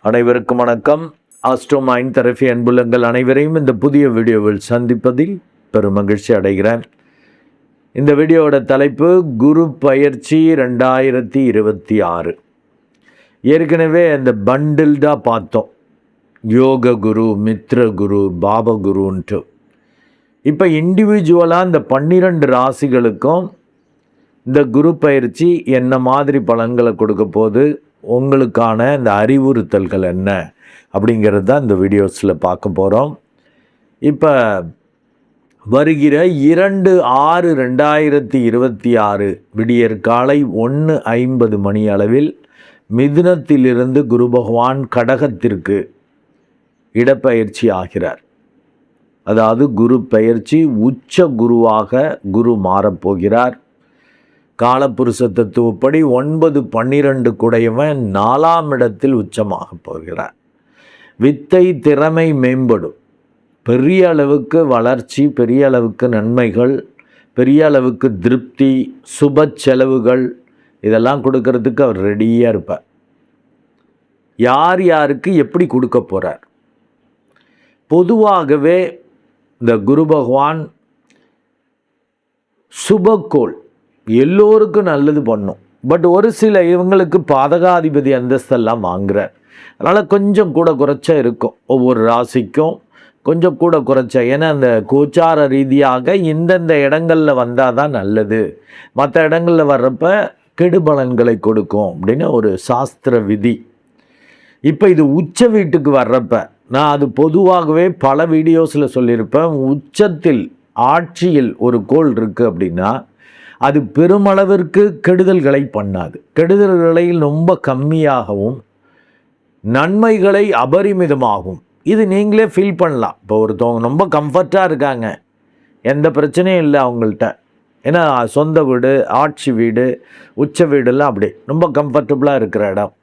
அனைவருக்கும் வணக்கம். Astro mind therapy அன்புள்ளங்கள் அனைவரையும் இந்த புதிய வீடியோவில் சந்திப்பதில் பெரும் மகிழ்ச்சி அடைகிறேன். இந்த வீடியோவோட தலைப்பு குரு பயிற்சி 2026. ஏற்கனவே அந்த பண்டில்டாக பார்த்தோம், யோக குரு, மித்ர குரு, பாப குருன்ட்டு. இப்போ இண்டிவிஜுவலாக இந்த 12 ராசிகளுக்கும் இந்த குரு பயிற்சி என்ன மாதிரி பலன்களை கொடுக்க போது, உங்களுக்கான இந்த அறிவுறுத்தல்கள் என்ன அப்படிங்கிறது தான் இந்த வீடியோஸில் பார்க்க போகிறோம். இப்போ வருகிற 2/6/2026 விடியற் காலை 1:50 மணி அளவில் மிதுனத்திலிருந்து குரு பகவான் கடகத்திற்கு இடப்பெயர்ச்சி ஆகிறார். அதாவது குரு பெயர்ச்சி உச்ச குருவாக குரு மாறப்போகிறார். காலப்புருஷ தத்துவப்படி 9-12 குடையவன் 4ஆம் இடத்தில் உச்சமாக போகிறார். வித்தை திறமை மேம்படும், பெரிய அளவுக்கு வளர்ச்சி, பெரிய அளவுக்கு நன்மைகள், பெரிய அளவுக்கு திருப்தி, சுப செலவுகள் இதெல்லாம் கொடுக்கறதுக்கு அவர் ரெடியாக இருப்பார். யார் யாருக்கு எப்படி கொடுக்க போகிறார்? பொதுவாகவே இந்த குரு பகவான் சுபக்கோள், எல்லோருக்கும் நல்லது பண்ணும். பட் ஒரு சில இவங்களுக்கு பாதகாதிபதி அந்தஸ்தெல்லாம் வாங்குறார். அதனால் கொஞ்சம் கூட குறைச்சா இருக்கும், ஒவ்வொரு ராசிக்கும் கொஞ்சம் கூட குறைச்சா. ஏன்னா அந்த கோச்சார ரீதியாக இந்தந்த இடங்களில் வந்தால் தான் நல்லது, மற்ற இடங்களில் வர்றப்ப கெடுபலன்களை கொடுக்கும் அப்படின்னு ஒரு சாஸ்திர விதி. இப்போ இது உச்ச வீட்டுக்கு வர்றப்ப நான் அது பொதுவாகவே பல வீடியோஸில் சொல்லியிருப்பேன். உச்சத்தில் ஆட்சியில் ஒரு கோள் இருக்குது அப்படின்னா அது பெருமளவிற்கு கெடுதல்களை பண்ணாது. கெடுதல்களை ரொம்ப கம்மியாகவும் நன்மைகளை அபரிமிதமாகும். இது நீங்களே ஃபீல் பண்ணலாம். இப்போ ஒருத்தவங்க ரொம்ப கம்ஃபர்ட்டாக இருக்காங்க, எந்த பிரச்சனையும் இல்லை அவங்கள்ட்ட, ஏன்னா சொந்த வீடு, ஆட்சி வீடு, உச்ச வீடெல்லாம் அப்படி ரொம்ப கம்ஃபர்டபுளாக இருக்கிற இடம்.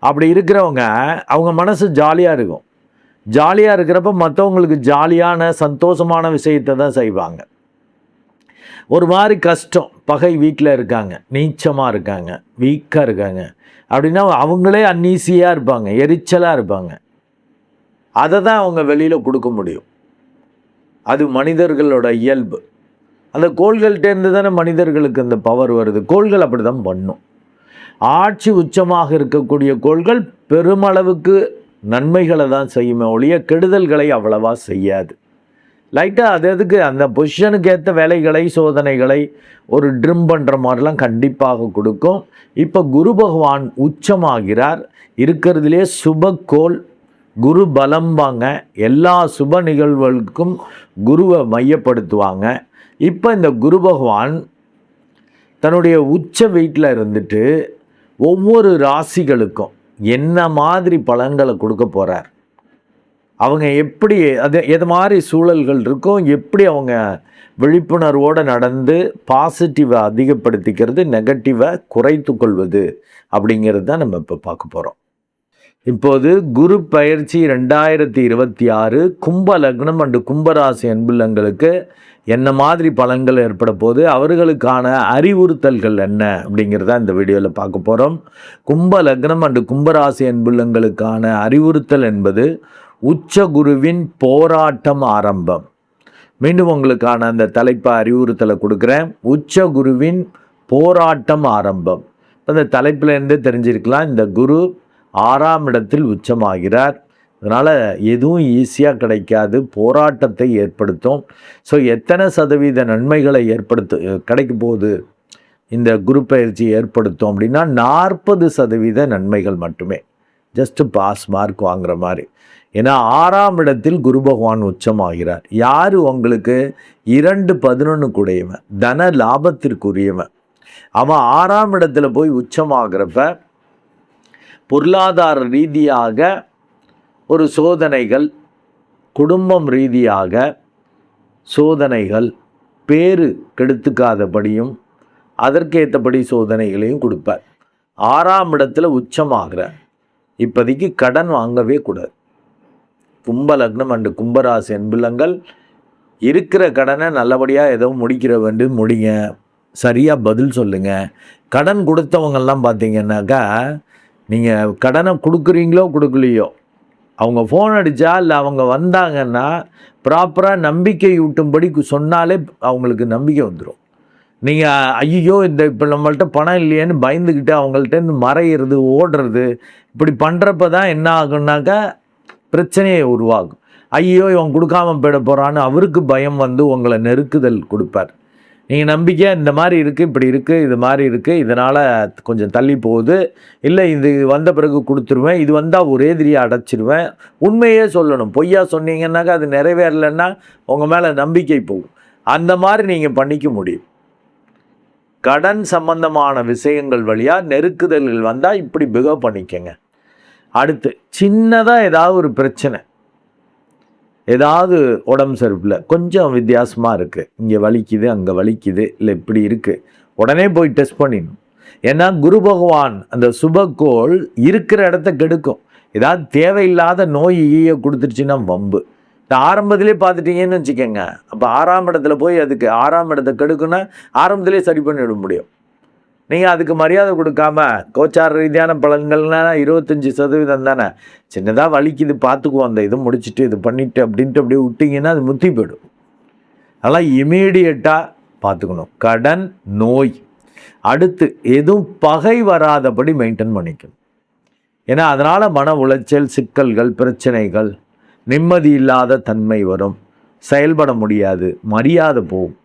அப்படி இருக்கிறவங்க அவங்க மனசு ஜாலியாக இருக்கும். ஜாலியாக இருக்கிறப்ப மற்றவங்களுக்கு ஜாலியான சந்தோஷமான விஷயத்தை தான் செய்வாங்க. ஒரு மாதிரி கஷ்டம், பகை வீட்டில் இருக்காங்க, நீச்சமாக இருக்காங்க, வீக்காக இருக்காங்க அப்படின்னா அவங்களே அன்னீசியாக இருப்பாங்க, எரிச்சலாக இருப்பாங்க. அதை தான் அவங்க வெளியில் கொடுக்க முடியும். அது மனிதர்களோட இயல்பு. அந்த கோள்கள்கிட்டேருந்து தானே மனிதர்களுக்கு அந்த பவர் வருது. கோள்கள் அப்படி தான் பண்ணும். ஆட்சி உச்சமாக இருக்கக்கூடிய கோள்கள் பெருமளவுக்கு நன்மைகளை தான் செய்யுமே ஒழிய கெடுதல்களை அவ்வளவா செய்யாது. லைட்டாக அது அதுக்கு அந்த பொசிஷனுக்கு ஏற்ற வேலைகளை, சோதனைகளை ஒரு ட்ரிம் பண்ணுற மாதிரிலாம் கண்டிப்பாக கொடுக்கும். இப்போ குரு பகவான் உச்சமாகிறார். இருக்கிறதுலே சுபக்கோள் குரு பலம்பாங்க. எல்லா சுப நிகழ்வுகளுக்கும் குருவை மையப்படுத்துவாங்க. இப்போ இந்த குரு பகவான் தன்னுடைய உச்ச வீட்டில் இருந்துட்டு ஒவ்வொரு ராசிகளுக்கும் என்ன மாதிரி பலன்களை கொடுக்க போகிறார், அவங்க எப்படி எது மாதிரி சூழல்கள் இருக்கும், எப்படி அவங்க விழிப்புணர்வோடு நடந்து பாசிட்டிவை அதிகப்படுத்திக்கிறது, நெகட்டிவை குறைத்து கொள்வது அப்படிங்கிறது தான் நம்ம இப்போ பார்க்க போகிறோம். இப்போது குரு பயிற்சி 2026 கும்ப லக்னம் அண்டு கும்பராசி அன்புள்ளங்களுக்கு என்ன மாதிரி பலன்கள் ஏற்பட போது, அவர்களுக்கான அறிவுறுத்தல்கள் என்ன அப்படிங்கிறத இந்த வீடியோவில் பார்க்க போகிறோம். கும்ப லக்னம் அண்டு கும்பராசி அன்புள்ளங்களுக்கான அறிவுறுத்தல் என்பது உச்ச குருவின் போராட்டம் ஆரம்பம். மீண்டும் உங்களுக்கான அந்த தலைப்பை அறிவுறுத்தலை கொடுக்குறேன். உச்ச குருவின் போராட்டம் ஆரம்பம். அந்த தலைப்பிலேருந்தே தெரிஞ்சிருக்கலாம், இந்த குரு 6ஆம் இடத்தில் உச்சமாகிறார். அதனால் எதுவும் ஈஸியாக கிடைக்காது, போராட்டத்தை ஏற்படுத்தும். ஸோ எத்தனை சதவீத நன்மைகளை கிடைக்க போகுது இந்த குரு பயிற்சி ஏற்படுத்தும் அப்படின்னா 40% நன்மைகள் மட்டுமே. ஜஸ்ட்டு பாஸ் மார்க் வாங்குற மாதிரி. ஏன்னா 6ஆம் இடத்தில் குரு பகவான் உச்சமாகிறார். யார் உங்களுக்கு 2-11 கூடையவன், தன லாபத்திற்குரியவன். அவன் 6ஆம் இடத்துல போய் உச்சமாகிறப்ப பொருளாதார ரீதியாக ஒரு சோதனைகள், குடும்பம் ரீதியாக சோதனைகள், பேரு கெடுத்துக்காதபடியும் அதற்கேற்றபடி சோதனைகளையும் கொடுப்பார். 6ஆம் இடத்துல உச்சமாகிறார். இப்போதைக்கு கடன் வாங்கவே கூடாது. கும்ப லக்னம் அண்டு கும்பராசி அன்புள்ளங்கள் இருக்கிற கடனை நல்லபடியாக ஏதோ முடிக்கிற வேண்டும் முடிங்க, சரியாக பதில் சொல்லுங்கள். கடன் கொடுத்தவங்கெல்லாம் பார்த்தீங்கன்னாக்கா நீங்கள் கடனை கொடுக்குறீங்களோ கொடுக்கலையோ, அவங்க ஃபோன் அடித்தா இல்லை அவங்க வந்தாங்கன்னா ப்ராப்பராக நம்பிக்கை ஊட்டும்படி சொன்னாலே அவங்களுக்கு நம்பிக்கை வந்துடும். நீங்கள் ஐயோ இப்போ நம்மள்ட்ட பணம் இல்லையேன்னு பயந்துக்கிட்டு அவங்கள்ட்டேருந்து மறையிறது, ஓடுறது, இப்படி பண்ணுறப்ப தான் என்ன ஆகுனாக்கா பிரச்சனையை உருவாகும். ஐயோ இவன் கொடுக்காம போயிட போகிறான்னு அவருக்கு பயம் வந்து உங்களை நெருக்குதல் கொடுப்பார். நீங்கள் நம்பிக்கை இந்த மாதிரி இருக்குது, இப்படி இருக்குது, இது மாதிரி இருக்குது, இதனால் கொஞ்சம் தள்ளி போகுது, இல்லை இது வந்த பிறகு கொடுத்துருவேன், இது வந்தால் ஒரே திரியாக அடைச்சிடுவேன். உண்மையே சொல்லணும். பொய்யா சொன்னீங்கன்னாக்கா அது நிறைவேறலைன்னா உங்கள் மேலே நம்பிக்கை போகும். அந்த மாதிரி நீங்கள் பண்ணிக்க முடியும். கடன் சம்பந்தமான விஷயங்கள் வழியாக நெருக்குதல்கள் வந்தால் இப்படி பிகவ் பண்ணிக்கங்க. அடுத்து சின்னதாக ஏதாவது ஒரு பிரச்சனை, ஏதாவது உடம்பு சரிப்பில் கொஞ்சம் வித்தியாசமாக இருக்குது, இங்கே வலிக்குது அங்கே வலிக்குது, இல்லை இப்படி இருக்குது, உடனே போய் டெஸ்ட் பண்ணிடணும். ஏன்னா குரு பகவான் அந்த சுபக்கோள் இருக்கிற இடத்த கெடுக்கும். ஏதாவது தேவையில்லாத நோய் ஈய கொடுத்துருச்சுன்னா வம்பு. இந்த ஆரம்பத்திலே பார்த்துட்டீங்கன்னு வச்சுக்கோங்க, அப்போ 6ஆம் இடத்துல போய் அதுக்கு 6ஆம் இடத்த கெடுக்குன்னா ஆரம்பத்திலே சரி பண்ணிவிட முடியும். நீங்கள் அதுக்கு மரியாதை கொடுக்காம கோச்சார ரீதியான பலன்கள்னா 25% தானே, சின்னதாக வலிக்குது பார்த்துக்குவோம், அந்த இது முடிச்சுட்டு இது பண்ணிட்டு அப்படின்ட்டு அப்படியே விட்டிங்கன்னா அது முத்தி போயிடும். அதெல்லாம் இமீடியட்டாக பார்த்துக்கணும். கடன், நோய், அடுத்து எதுவும் பகை வராதபடி மெயின்டைன் பண்ணிக்கணும். ஏன்னா அதனால் மன உளைச்சல், சிக்கல்கள், பிரச்சனைகள், நிம்மதி இல்லாத தன்மை வரும், செயல்பட முடியாது, மரியாதை போகும்,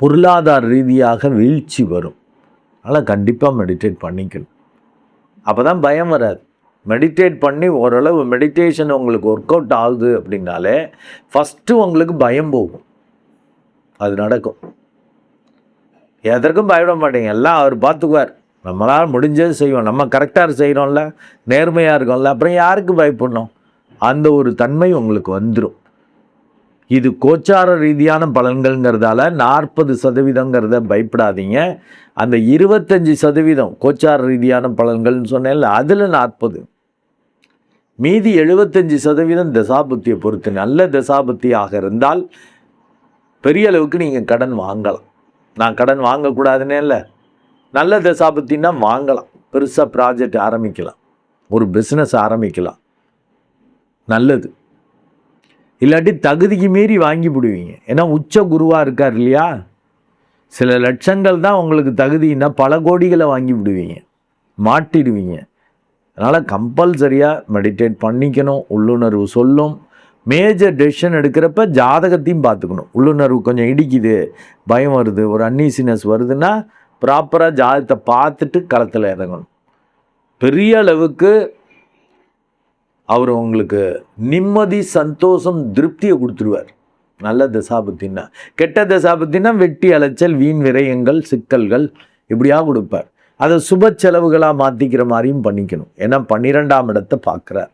பொருளாதார ரீதியாக வீழ்ச்சி வரும். அதனால் கண்டிப்பாக மெடிடேட் பண்ணிக்கணும். அப்போ தான் பயம் வராது. மெடிடேட் பண்ணி ஓரளவு மெடிடேஷன் உங்களுக்கு ஒர்க் அவுட் ஆகுது அப்படின்னாலே ஃபஸ்ட்டு உங்களுக்கு பயம் போகும். அது நடக்கும். எதற்கும் பயப்பட மாட்டீங்க, எல்லாம் அவர் பார்த்துக்குவார். நம்மளால் முடிஞ்சது செய்வோம், நம்ம கரெக்டாக செய்கிறோம்ல, நேர்மையாக இருக்கோம்ல, அப்புறம் யாருக்கு பயப்படணும்? அந்த ஒரு தன்மை உங்களுக்கு வந்துடும். இது கோச்சார ரீதியான பலன்கள்ங்கிறதால 40%ங்கிறத பயப்படாதீங்க. அந்த 25% கோச்சார ரீதியான பலன்கள்னு சொன்னேன்ல, அதில் 40, மீதி 75% தசாபுத்தியை பொறுத்து. நல்ல தசாபுத்தியாக இருந்தால் பெரிய அளவுக்கு நீங்கள் கடன் வாங்கலாம். நான் கடன் வாங்கக்கூடாதுன்னே இல்லை, நல்ல தசாபுத்தின்னா வாங்கலாம். பெருசாக ப்ராஜெக்ட் ஆரம்பிக்கலாம், ஒரு பிஸ்னஸ் ஆரம்பிக்கலாம், நல்லது. இல்லாட்டி தகுதிக்கு மீறி வாங்கி விடுவீங்க. ஏன்னா உச்ச குருவாக இருக்கார் இல்லையா, சில லட்சங்கள் தான் உங்களுக்கு தகுதின்னா பல கோடிகளை வாங்கி விடுவீங்க, மாட்டிடுவீங்க. அதனால் கம்பல்சரியாக மெடிடேட் பண்ணிக்கணும். உள்ளுணர்வு சொல்லும். மேஜர் டெசிஷன் எடுக்கிறப்ப ஜாதகத்தையும் பார்த்துக்கணும். உள்ளுணர்வு கொஞ்சம் இடிக்குது, பயம் வருது, ஒரு அன்னீசினஸ் வருதுன்னா ப்ராப்பராக ஜாதகத்தை பார்த்துட்டு களத்தில் இறங்கணும். பெரிய அளவுக்கு அவர் உங்களுக்கு நிம்மதி, சந்தோஷம், திருப்தியை கொடுத்துருவார். நல்ல தசாபத்தின்னா. கெட்ட தசாபத்தின்னா வெட்டி அலைச்சல், வீண் விரயங்கள், சிக்கல்கள் இப்படியாக கொடுப்பார். அதை சுப செலவுகளாக மாற்றிக்கிற மாதிரியும் பண்ணிக்கணும். ஏன்னா 12ஆம் இடத்தை பார்க்குறார்,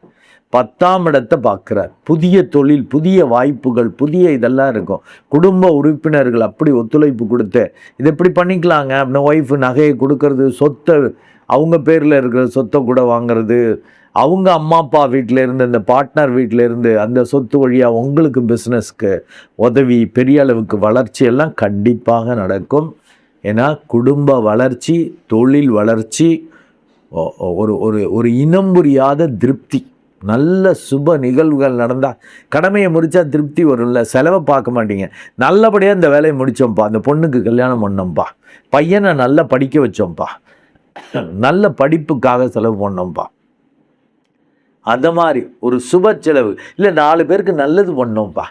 10ஆம் இடத்தை பார்க்குறார். புதிய தொழில், புதிய வாய்ப்புகள், புதிய இதெல்லாம் இருக்கும். குடும்ப உறுப்பினர்கள் அப்படி ஒத்துழைப்பு கொடுத்து இதை எப்படி பண்ணிக்கலாங்க அப்படின்னா, ஒய்ஃபு நகையை கொடுக்கறது, சொத்தை அவங்க பேரில் இருக்கிற சொத்தை கூட வாங்கிறது, அவங்க அம்மா அப்பா வீட்டிலேருந்து, இந்த பார்ட்னர் வீட்டிலேருந்து அந்த சொத்து வழியாக உங்களுக்கு பிஸ்னஸ்க்கு உதவி, பெரிய அளவுக்கு வளர்ச்சி எல்லாம் கண்டிப்பாக நடக்கும். ஏன்னா குடும்ப வளர்ச்சி, தொழில் வளர்ச்சி, ஒரு ஒரு ஒரு இனம் புரியாத திருப்தி. நல்ல சுப நிகழ்வுகள் நடந்தால், கடமையை முடித்தா திருப்தி வரும்ல, செலவை பார்க்க மாட்டீங்க. நல்லபடியாக இந்த வேலையை முடித்தோம்ப்பா, அந்த பொண்ணுக்கு கல்யாணம் பண்ணோம்ப்பா, பையனை நல்லா படிக்க வச்சோம்ப்பா, நல்ல படிப்புக்காக செலவு பண்ணோம்ப்பா, அந்த மாதிரி ஒரு சுப செலவு. இல்லை 4 பேருக்கு நல்லது பண்ணோம்ப்பா,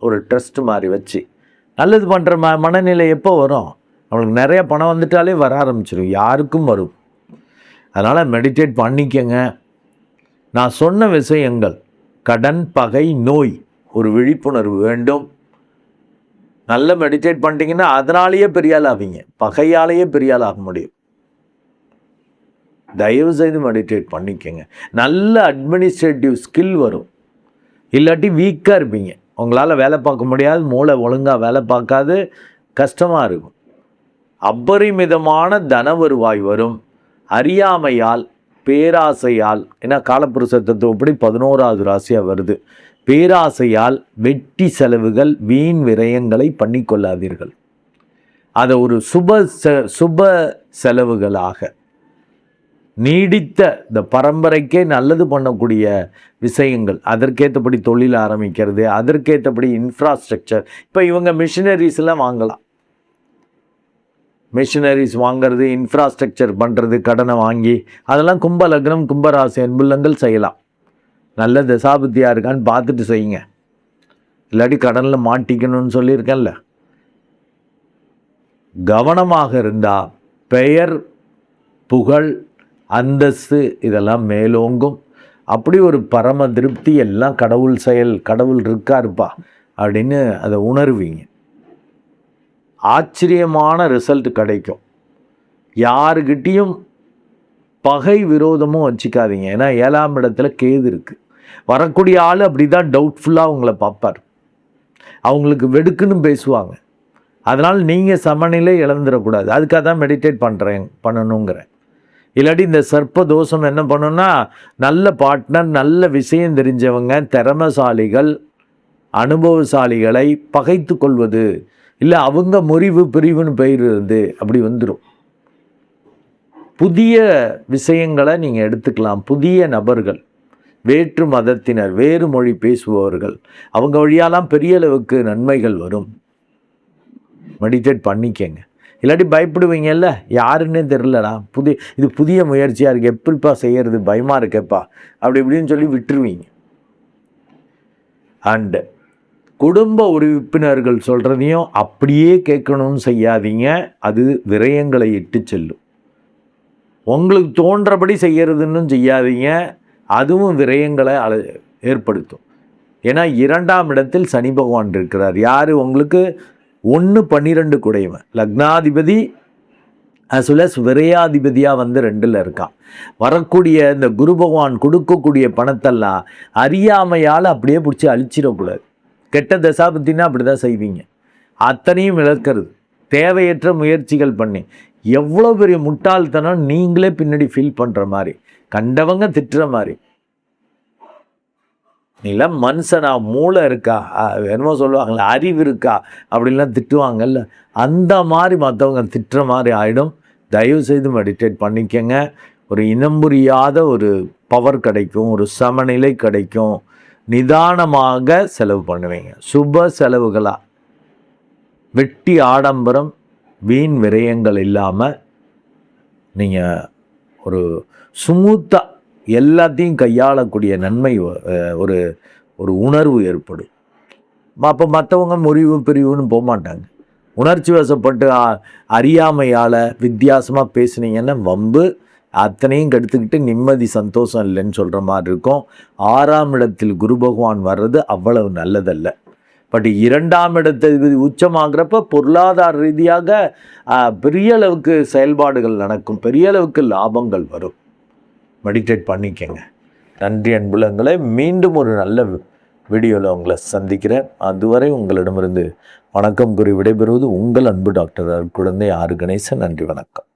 ஒரு ட்ரஸ்ட் மாதிரி வச்சு நல்லது பண்ணுற மனநிலை எப்போ வரும்? நம்மளுக்கு நிறைய பணம் வந்துட்டாலே வர ஆரம்பிச்சிடும், யாருக்கும் வரும். அதனால் மெடிடேட் பண்ணிக்கங்க. நான் சொன்ன விஷயங்கள், கடன், பகை, நோய், ஒரு விழிப்புணர்வு வேண்டும். நல்ல மெடிடேட் பண்ணிட்டீங்கன்னா அதனாலேயே பெரியாள் ஆவீங்க, பகையாலேயே பெரியாள் ஆக முடியும். தயவு செய்து மெடிடேட் பண்ணிக்கங்க. நல்ல அட்மினிஸ்ட்ரேட்டிவ் ஸ்கில் வரும். இல்லாட்டி வீக்காக இருப்பீங்க, உங்களால் வேலை பார்க்க முடியாது, மூளை ஒழுங்காக வேலை பார்க்காது, கஷ்டமாக இருக்கும். அபரிமிதமான தன வருவாய் வரும். அறியாமையால், பேராசையால், ஏன்னா காலப்புருஷ தத்துவப்படி 11வது ராசியாக வருது, பேராசையால் வெட்டி செலவுகள், வீண் விரயங்களை பண்ணிக்கொள்ளாதீர்கள். அதை ஒரு சுப செலவுகளாக நீடித்த இந்த பரம்பரைக்கே நல்லது பண்ணக்கூடிய விஷயங்கள், அதற்கேற்றபடி தொழில் ஆரம்பிக்கிறது, அதற்கேற்றபடி இன்ஃப்ராஸ்ட்ரக்சர். இப்போ இவங்க மிஷினரிஸ்லாம் வாங்கலாம். மிஷினரிஸ் வாங்கிறது, இன்ஃப்ராஸ்ட்ரக்சர் பண்ணுறது, கடனை வாங்கி அதெல்லாம் கும்ப லக்னம் கும்பராசி அன்புள்ளங்கள் செய்யலாம். நல்ல தசாபுத்தியாக இருக்கான்னு பார்த்துட்டு செய்யுங்க. இல்லாட்டி கடனில் மாட்டிக்கணும்னு சொல்லியிருக்கேன்ல. கவனமாக இருந்தால் பெயர், புகழ், அந்தஸ்து இதெல்லாம் மேலோங்கும். அப்படி ஒரு பரம திருப்தி, எல்லாம் கடவுள் செயல், கடவுள் இருக்காருப்பா அப்படின்னு அதை உணர்வீங்க. ஆச்சரியமான ரிசல்ட் கிடைக்கும். யாருக்கிட்டேயும் பகை விரோதமும் வச்சுக்காதீங்க. ஏன்னா 7ஆம் இடத்துல கேது இருக்குது. வரக்கூடிய ஆள் அப்படி தான் டவுட்ஃபுல்லாக உங்களை பார்ப்பார். அவங்களுக்கு வெடுக்குன்னு பேசுவாங்க. அதனால் நீங்கள் சமநிலை இழந்துடக்கூடாது. அதுக்காக தான் மெடிடேட் பண்ணணுங்கிறேன். இல்லாட்டி இந்த சர்ப்ப தோஷம் என்ன பண்ணுன்னா, நல்ல பார்ட்னர், நல்ல விஷயம் தெரிஞ்சவங்க, திறமசாலிகள், அனுபவசாலிகளை பகைத்து கொள்வது, இல்லை அவங்க முறிவு பிரிவுன்னு பெயர்றது அப்படி வந்துடும். புதிய விஷயங்களை நீங்கள் எடுத்துக்கலாம். புதிய நபர்கள், வேற்று மதத்தினர், வேறு மொழி பேசுபவர்கள், அவங்க வழியாலாம் பெரிய அளவுக்கு நன்மைகள் வரும். மெடிடேட் பண்ணிக்கங்க. இல்லாட்டி பயப்படுவீங்கல்ல, யாருன்னே தெரிலடா, இது புதிய முயற்சியாக இருக்குது, எப்படிப்பா செய்கிறது, பயமாக இருக்கேப்பா அப்படி இப்படின்னு சொல்லி விட்டுருவீங்க. அண்டு குடும்ப உறுப்பினர்கள் சொல்கிறதையும் அப்படியே கேட்கணும்னு செய்யாதீங்க. அது விரயங்களை இட்டு செல்லும். உங்களுக்கு தோன்றபடி செய்கிறதுன்னு செய்யாதீங்க. அதுவும் விரயங்களை ஏற்படுத்தும். ஏன்னா 2ஆம் இடத்தில் சனி பகவான் இருக்கிறார். யார் உங்களுக்கு 1-12 குடையவன், லக்னாதிபதி அசுலஸ் விரையாதிபதியாக வந்து 2ல் இருக்கான். வரக்கூடிய இந்த குரு பகவான் கொடுக்கக்கூடிய பணத்தெல்லாம் அறியாமையால் அப்படியே பிடிச்சி அழிச்சிடக்கூடாது. கெட்ட தசாபத்தின்னா அப்படி தான் செய்வீங்க. அத்தனையும் இழக்கிறது, தேவையற்ற முயற்சிகள் பண்ணி. எவ்வளோ பெரிய முட்டாள்தனம் நீங்களே பின்னாடி ஃபீல் பண்ணுற மாதிரி, கண்டவங்க திட்டுற மாதிரி. இல்லை மனுஷனா, மூளை இருக்கா, என்னமோ சொல்லுவாங்களே அறிவு இருக்கா அப்படின்லாம் திட்டுவாங்கல்ல, அந்த மாதிரி மற்றவங்க திட்டுற மாதிரி ஆகிடும். தயவுசெய்து மெடிடேட் பண்ணிக்கங்க. ஒரு இனம் புரியாத ஒரு பவர் கிடைக்கும், ஒரு சமநிலை கிடைக்கும். நிதானமாக செலவு பண்ணுவீங்க. சுப செலவுகளாக, வெட்டி ஆடம்பரம், வீண் விரயங்கள் இல்லாமல் நீங்கள் ஒரு ஸ்மூத்தாக எல்லாத்தையும் கையாளக்கூடிய நன்மை, ஒரு ஒரு உணர்வு ஏற்படும். அப்போ மற்றவங்க முறிவு பிரிவுன்னு போக மாட்டாங்க. உணர்ச்சி வசப்பட்டு அறியாமையால் வித்தியாசமாக பேசுனீங்கன்னா வம்பு, அத்தனையும் கெடுத்துக்கிட்டு நிம்மதி சந்தோஷம் இல்லைன்னு சொல்கிற மாதிரி இருக்கும். 6ஆம் இடத்தில் குரு பகவான் வர்றது அவ்வளவு நல்லதல்ல. பட் 2ஆம் இடத்தை உச்சமாகிறப்ப பொருளாதார ரீதியாக பெரிய அளவுக்கு செயல்பாடுகள் நடக்கும், பெரிய அளவுக்கு லாபங்கள் வரும். மெடிடேட் பண்ணிக்கங்க. நன்றி அன்புள்ளங்களே. மீண்டும் ஒரு நல்ல வீடியோவில் உங்களை சந்திக்கிறேன். அதுவரை உங்களிடமிருந்து வணக்கம் கூறி விடைபெறுவது உங்கள் அன்பு டாக்டர் அருட்குழந்தை ஆர் கணேசன். நன்றி, வணக்கம்.